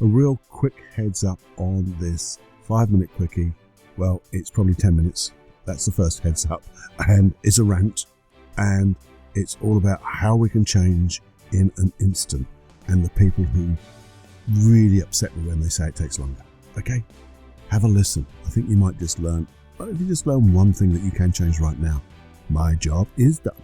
a real quick heads up on this 5-minute quickie. Well, it's probably 10 minutes. That's the first heads up. And it's a rant. And it's all about how we can change in an instant. And the people who really upset me when they say it takes longer. Okay? Have a listen. I think you might just learn. But if you just learn one thing that you can change right now, my job is done.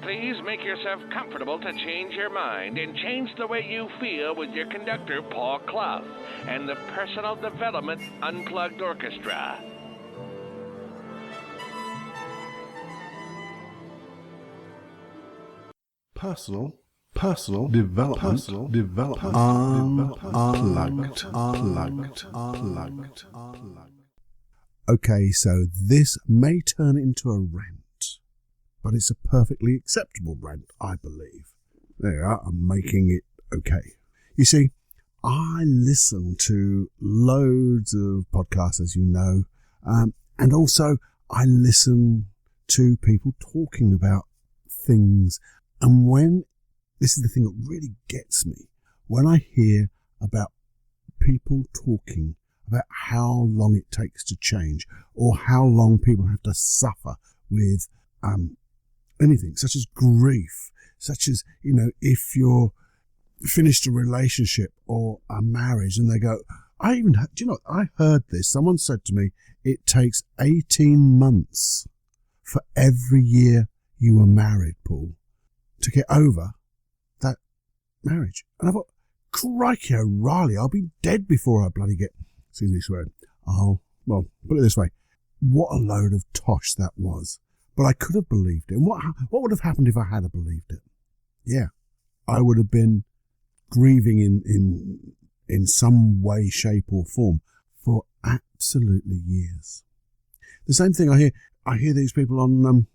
Please make yourself comfortable to change your mind and change the way you feel with your conductor, Paul Clough, and the Personal Development Unplugged Orchestra. Personal development, unplugged. Okay, so this may turn into a rant, but it's a perfectly acceptable rant, I believe. There you are, I'm making it okay. You see, I listen to loads of podcasts, as you know, and also I listen to people talking about things. And when, this is the thing that really gets me, when I hear about people talking about how long it takes to change, or how long people have to suffer with anything, such as grief, such as, you know, if you're finished a relationship or a marriage, and they go, do you know, I heard this, someone said to me, it takes 18 months for every year you were married, Paul, to get over that marriage. And I thought, crikey O'Reilly, I'll be dead before I bloody get, excuse me swearing, well, put it this way, what a load of tosh that was. But I could have believed it. And what would have happened if I had believed it? Yeah, I would have been grieving in some way, shape or form for absolutely years. The same thing I hear these people on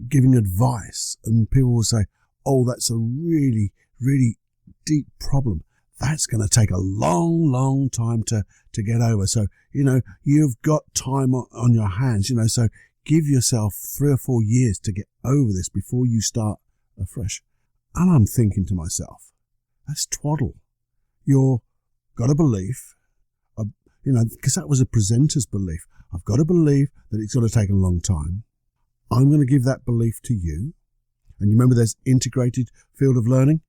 giving advice, and people will say, oh, that's a really, really deep problem. That's going to take a long, long time to get over. So, you know, you've got time on your hands, you know, so give yourself 3 or 4 years to get over this before you start afresh. And I'm thinking to myself, that's twaddle. You've got a belief, because that was a presenter's belief. I've got to believe that it's going to take a long time. I'm going to give that belief to you. And you remember there's integrated field of learning?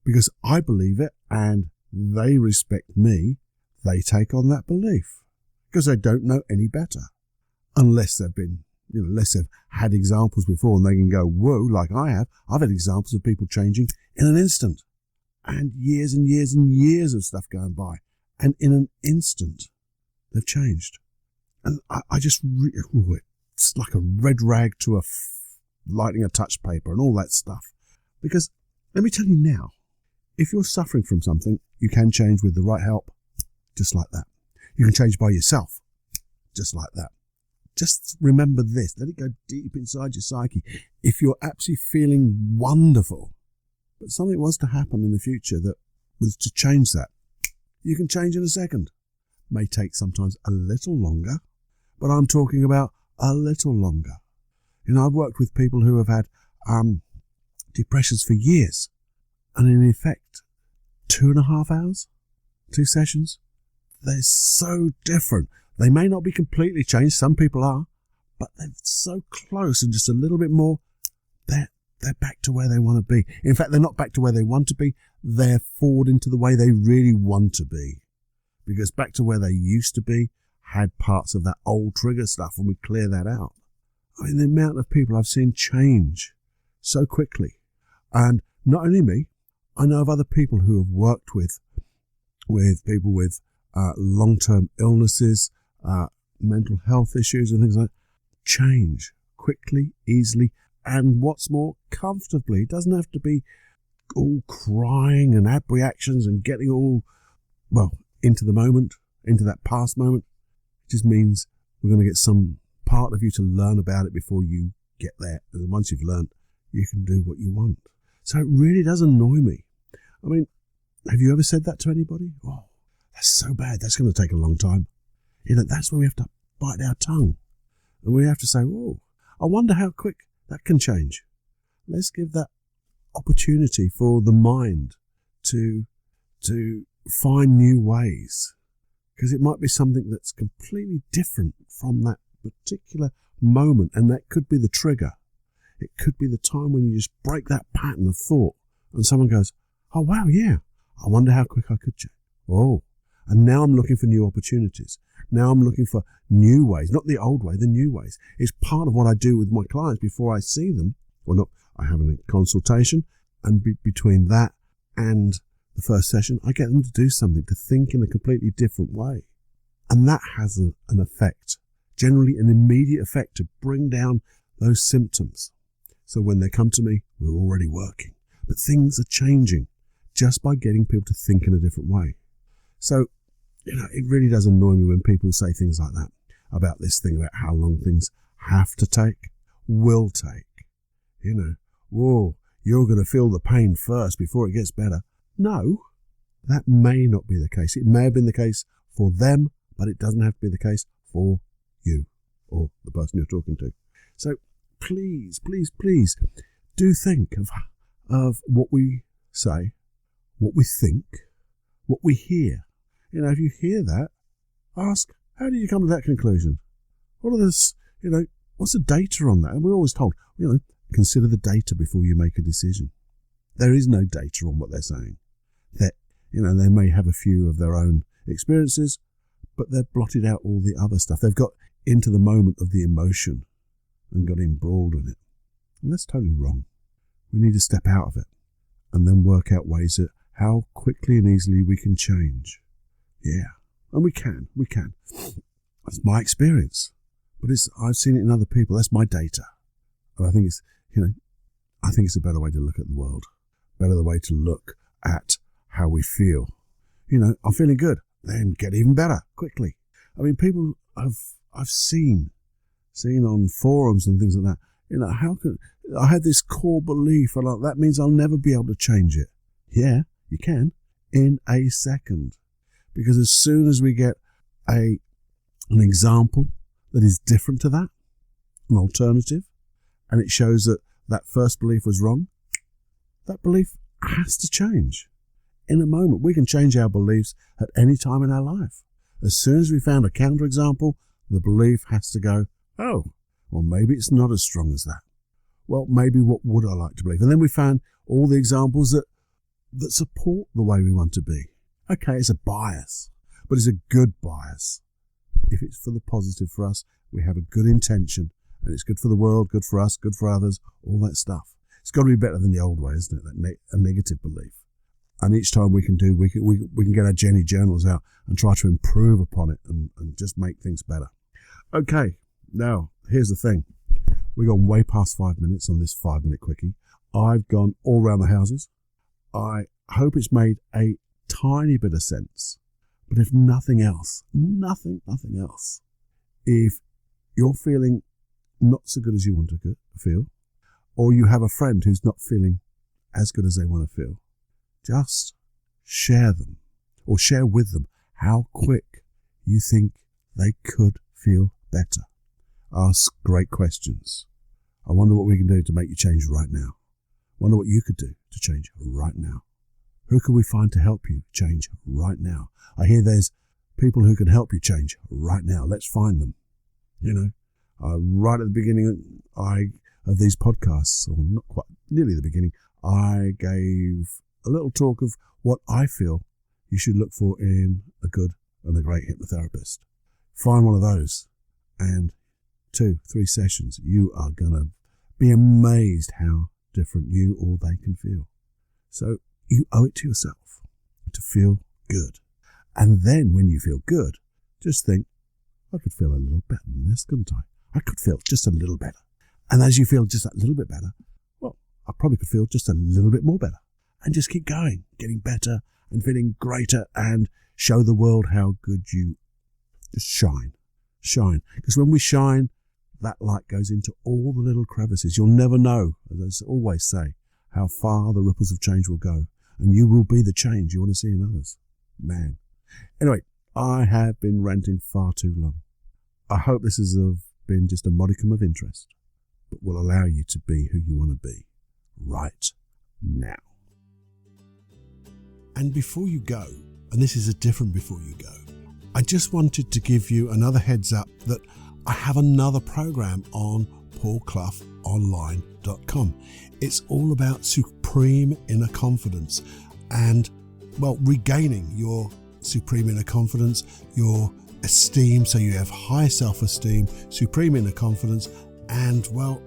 Because I believe it and they respect me, they take on that belief because they don't know any better. Unless they've been, unless they've had examples before and they can go, whoa, like I have. I've had examples of people changing in an instant and years and years and years of stuff going by. And in an instant, they've changed. And I just, it's like a red rag to lighting a touch paper and all that stuff. Because let me tell you now, if you're suffering from something, you can change with the right help, just like that. You can change by yourself, just like that. Just remember this. Let it go deep inside your psyche. If you're absolutely feeling wonderful, but something was to happen in the future that was to change that, you can change in a second. May take sometimes a little longer, but I'm talking about a little longer. You know, I've worked with people who have had depressions for years, and in effect, 2.5 hours, 2 sessions, they're so different. They may not be completely changed, some people are, but they're so close and just a little bit more, they're back to where they want to be. In fact, they're not back to where they want to be, they're forward into the way they really want to be. Because back to where they used to be had parts of that old trigger stuff, and we clear that out. I mean, the amount of people I've seen change so quickly. And not only me, I know of other people who have worked with people with long-term illnesses, mental health issues and things like that. Change quickly, easily, and what's more, comfortably. It doesn't have to be all crying and ab reactions and getting all, well, into the moment, into that past moment. It just means we're going to get some part of you to learn about it before you get there. And once you've learned, you can do what you want. So it really does annoy me. I mean, have you ever said that to anybody? Oh, that's so bad. That's going to take a long time. That's where we have to bite our tongue. And we have to say, oh, I wonder how quick that can change. Let's give that opportunity for the mind to find new ways. Because it might be something that's completely different from that particular moment. And that could be the trigger. It could be the time when you just break that pattern of thought and someone goes, oh, wow, yeah, I wonder how quick I could change. Oh, and now I'm looking for new opportunities. Now I'm looking for new ways, not the old way, the new ways. It's part of what I do with my clients before I see them. Well, not, I have a consultation, and between that and the first session, I get them to do something, to think in a completely different way. And that has an effect, generally an immediate effect to bring down those symptoms. So when they come to me, we're already working. But things are changing just by getting people to think in a different way. So, it really does annoy me when people say things like that about this thing about how long things have to take, will take. Whoa, you're going to feel the pain first before it gets better. No, that may not be the case. It may have been the case for them, but it doesn't have to be the case for you or the person you're talking to. So please, please, please do think of what we say, what we think, what we hear. If you hear that, ask, how did you come to that conclusion? What are this, what's the data on that? And we're always told, consider the data before you make a decision. There is no data on what they're saying. That, they may have a few of their own experiences, but they've blotted out all the other stuff. They've got into the moment of the emotion and got embroiled in it. And that's totally wrong. We need to step out of it and then work out ways that how quickly and easily we can change. Yeah, and we can. That's my experience, but I've seen it in other people. That's my data, and I think it's a better way to look at the world, better way to look at how we feel. I'm feeling good, then get even better quickly. I mean, people I've seen on forums and things like that. How can I have this core belief, and that means I'll never be able to change it? Yeah, you can in a second. Because as soon as we get an example that is different to that, an alternative, and it shows that that first belief was wrong, that belief has to change. In a moment, we can change our beliefs at any time in our life. As soon as we found a counterexample, the belief has to go, oh, well, maybe it's not as strong as that. Well, maybe what would I like to believe? And then we found all the examples that support the way we want to be. Okay, it's a bias, but it's a good bias. If it's for the positive for us, we have a good intention, and it's good for the world, good for us, good for others, all that stuff. It's got to be better than the old way, isn't it? A negative belief. And each time we can get our Jenny journals out and try to improve upon it and just make things better. Okay, now here's the thing. We've gone way past 5 minutes on this 5-minute quickie. I've gone all around the houses. I hope it's made a tiny bit of sense, but if nothing else, if you're feeling not so good as you want to feel, or you have a friend who's not feeling as good as they want to feel, just share with them how quick you think they could feel better. Ask great questions. I wonder what we can do to make you change right now. I wonder what you could do to change right now. Who can we find to help you change right now? I hear there's people who can help you change right now. Let's find them. Right at the beginning of these podcasts, or not quite, nearly the beginning, I gave a little talk of what I feel you should look for in a good and a great hypnotherapist. Find one of those, and 2-3 sessions, you are going to be amazed how different you or they can feel. So you owe it to yourself to feel good. And then when you feel good, just think, I could feel a little better than this, couldn't I? I could feel just a little better. And as you feel just a little bit better, well, I probably could feel just a little bit more better. and just keep going, getting better and feeling greater, and show the world how good you just shine. Because when we shine, that light goes into all the little crevices. You'll never know, as I always say, how far the ripples of change will go, and you will be the change you want to see in others. Man. Anyway, I have been ranting far too long. I hope this has been just a modicum of interest, but will allow you to be who you want to be right now. And before you go, and this is a different before you go, I just wanted to give you another heads up that I have another program on paulcloughonline.com. It's all about supreme inner confidence and, well, regaining your supreme inner confidence, your esteem, so you have high self-esteem, supreme inner confidence, and, well,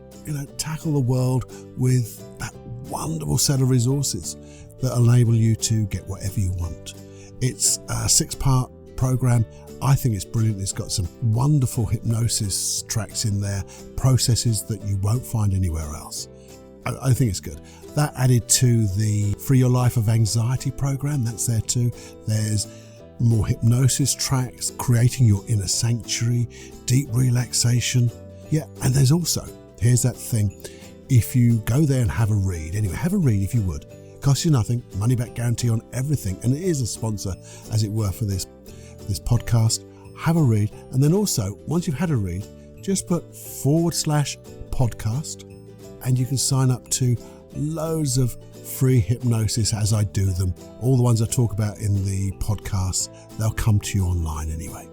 tackle the world with that wonderful set of resources that enable you to get whatever you want. It's a 6-part program. I think it's brilliant. It's got some wonderful hypnosis tracks in there, processes that you won't find anywhere else. I think it's good. That added to the Free Your Life of Anxiety program, that's there too. There's more hypnosis tracks, creating your inner sanctuary, deep relaxation. Yeah, and there's also, here's that thing, if you go there and have a read, anyway, have a read if you would. Costs you nothing, money back guarantee on everything, and it is a sponsor, as it were, for this podcast. Have a read, and then also, once you've had a read, just put /podcast, and you can sign up to loads of free hypnosis as I do them. All the ones I talk about in the podcast, they'll come to you online anyway.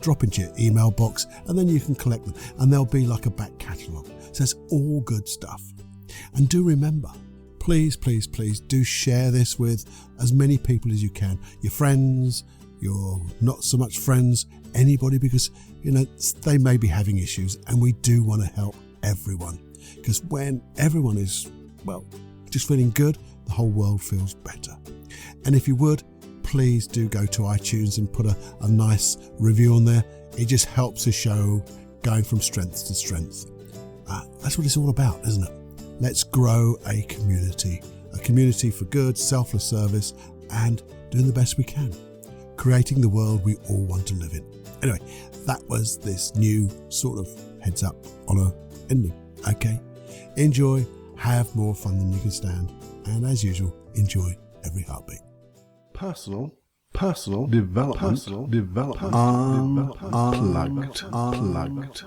Drop into your email box, and then you can collect them, and they'll be like a back catalogue. So it's all good stuff. And do remember, please do share this with as many people as you can. Your friends, your not so much friends, anybody, because they may be having issues, and we do want to help everyone. Because when everyone is, well, just feeling good, the whole world feels better. And if you would, please do go to iTunes and put a nice review on there. It just helps the show going from strength to strength. That's what it's all about, isn't it? Let's grow a community for good, selfless service, and doing the best we can, creating the world we all want to live in. Anyway, that was this new sort of heads up on a ending. Okay, enjoy, have more fun than you can stand, and as usual, enjoy every heartbeat. Personal development, unplugged.